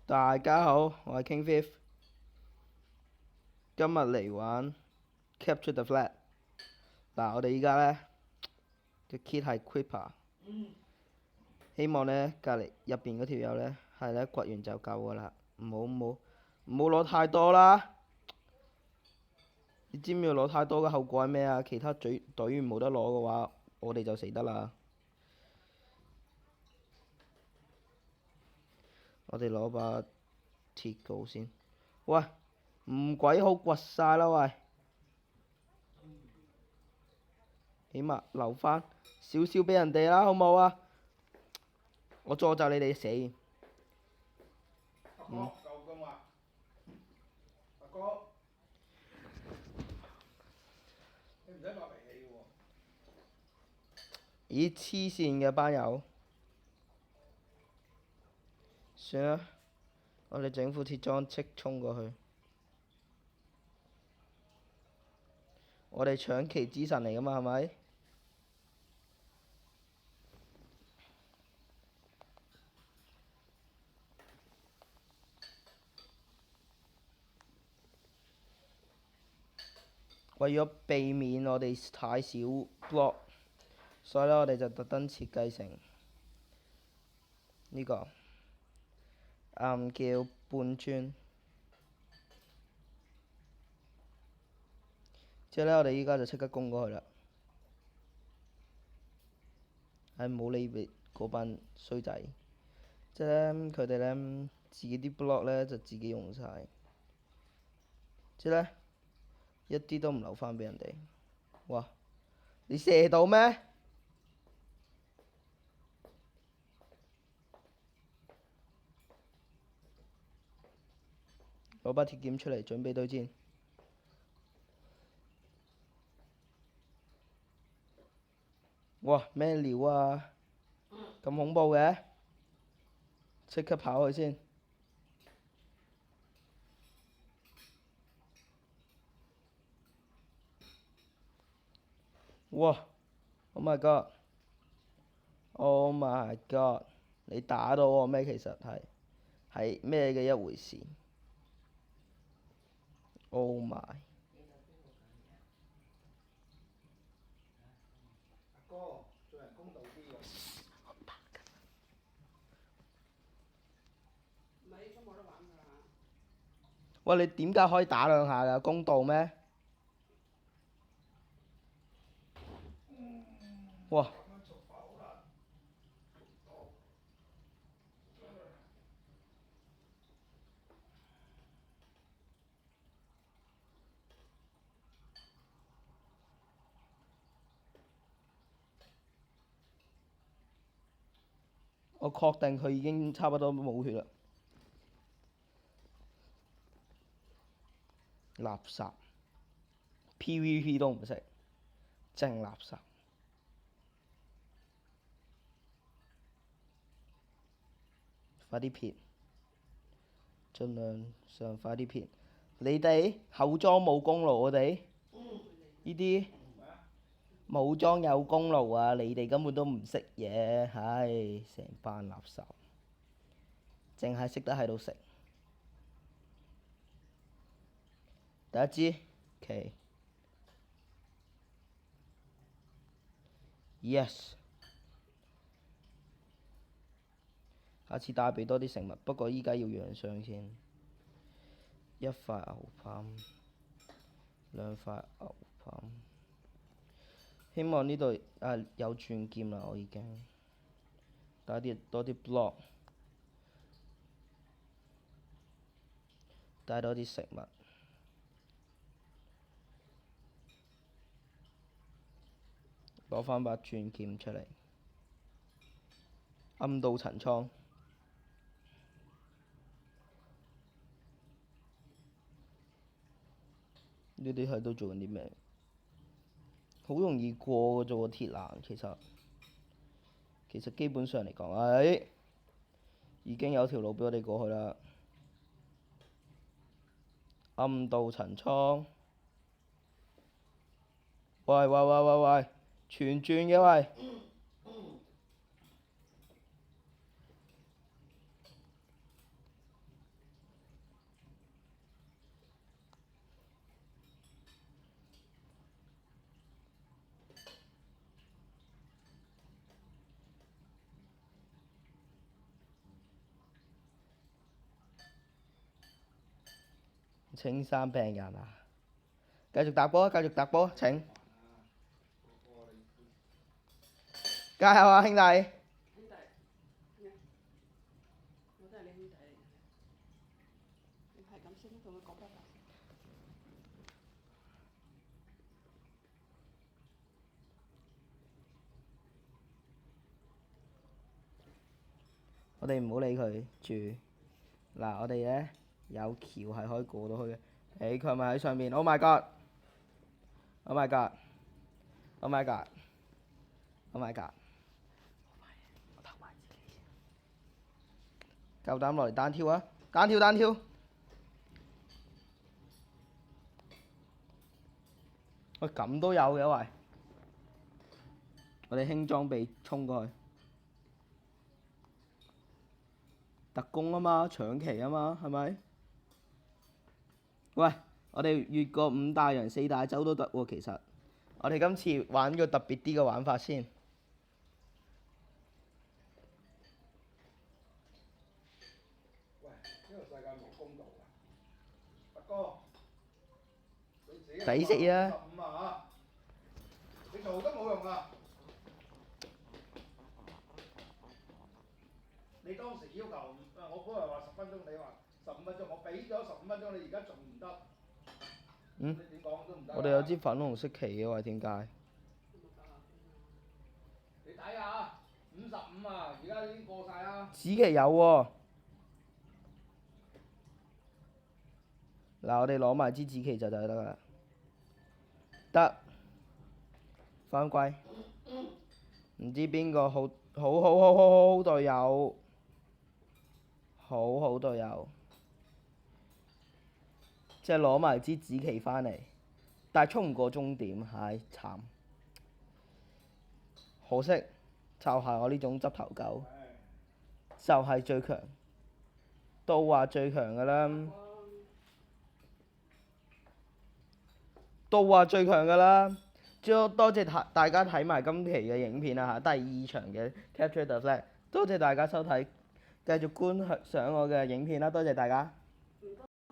大家好，我係 King Fifth，今日嚟玩 Capture the Flag。嗱，我哋依家呢嘅 kit 係 Creeper，希望呢隔離入邊嗰條友呢係呢掘完就夠噶啦，唔好攞太多啦。你知唔知攞太多嘅後果係咩啊？其他隊員冇得攞嘅話，我哋就死得啦。我哋攞把鐵鎬先。喂，唔鬼好掘晒啦喂！起碼留翻少少俾人哋啦，好唔好啊？我詛咒你哋死。阿哥夠鐘啦！阿哥，你唔使發脾氣喎。咦，黐線嘅班友，算啦，我哋整副鐵裝即衝過去。我哋搶旗之神嚟噶嘛，係咪？為咗避免我哋太少 block，所以呢，我哋就特登設計成呢個叫半磚。之後呢，我哋依家就即刻攻過去啦。係冇理會嗰班衰仔，即係呢，佢哋呢，自己啲 block 呢就自己用晒，即係呢，一啲都唔留翻俾人哋。哇！你射到咩？攞把鐵劍出嚟，準備對戰。哇！咩料啊？咁恐怖嘅，即刻跑去先。哇 ！Oh my god！Oh my god！你打到我咩？其實係咩嘅一回事？Oh my！阿哥，做人公道啲喎。喂，你點解可以打兩下㗎？公道咩？哇！我確定佢已經差不多冇血啦。垃圾 PVP 都唔識，真垃圾。快啲撇，盡量上快啲撇。你哋後裝冇功勞，我哋呢啲武裝有功勞啊！你哋根本都唔識嘢，唉，成班垃圾，淨係識得喺度食。第一支旗，yes。下次帶俾多啲食物，不過依家要養傷先。一塊牛扒，兩塊牛扒。希望呢度有轉劍啦，我已經帶多啲 block，帶多啲食物，攞翻把轉劍出嚟，暗度陳倉。呢啲喺度做緊啲咩？好容易過嘅啫喎，鐵欄其實基本上嚟講，已經有條路俾我哋過去啦。暗度陳倉。喂，全轉嘅喂！青山病人啊！繼續搭波，繼續搭波，請加油啊，兄弟！兄弟，我都係你兄弟嚟嘅。你係咁先同佢講拜拜。我哋唔好理佢住。嗱，我哋咧有橋係可以過到去嘅。誒，佢係咪喺上面 ？Oh my god！Oh my god！Oh my god！Oh my god！我偷埋自己先。夠膽落嚟單挑啊！單挑單挑！喂，咁都有嘅喂！我哋輕裝備衝過去。特工啊嘛，搶旗啊嘛，係咪？喂，我哋越過5大洋4大洲都得喎，其實。我哋今次玩個特別啲嘅玩法先。喂，呢個世界冇公道㗎。阿哥，你自己抵死啊15啊嚇！你嘈都冇用啊！你當時要求我本來話10分鐘，你話15分鐘，我俾咗15分鐘，你而家仲唔得？嗯？你點講都唔得。我哋有支粉紅色旗嘅喎，點解？你睇下55啊，而家已經過晒啦。紫旗有喎。嗱，我哋攞埋支紫旗就得㗎啦。得。翻歸。唔知邊個好隊友。好隊友。即係攞埋支紫旗翻嚟，但係衝唔過終點，唉，慘。可惜就係我呢種執頭狗，就係最強。都話最強㗎啦。都話最強㗎啦。多謝大家睇埋今期嘅影片啦嚇，第2場嘅 Capture the Flag。多謝大家收睇，繼續觀賞我嘅影片啦，多謝大家。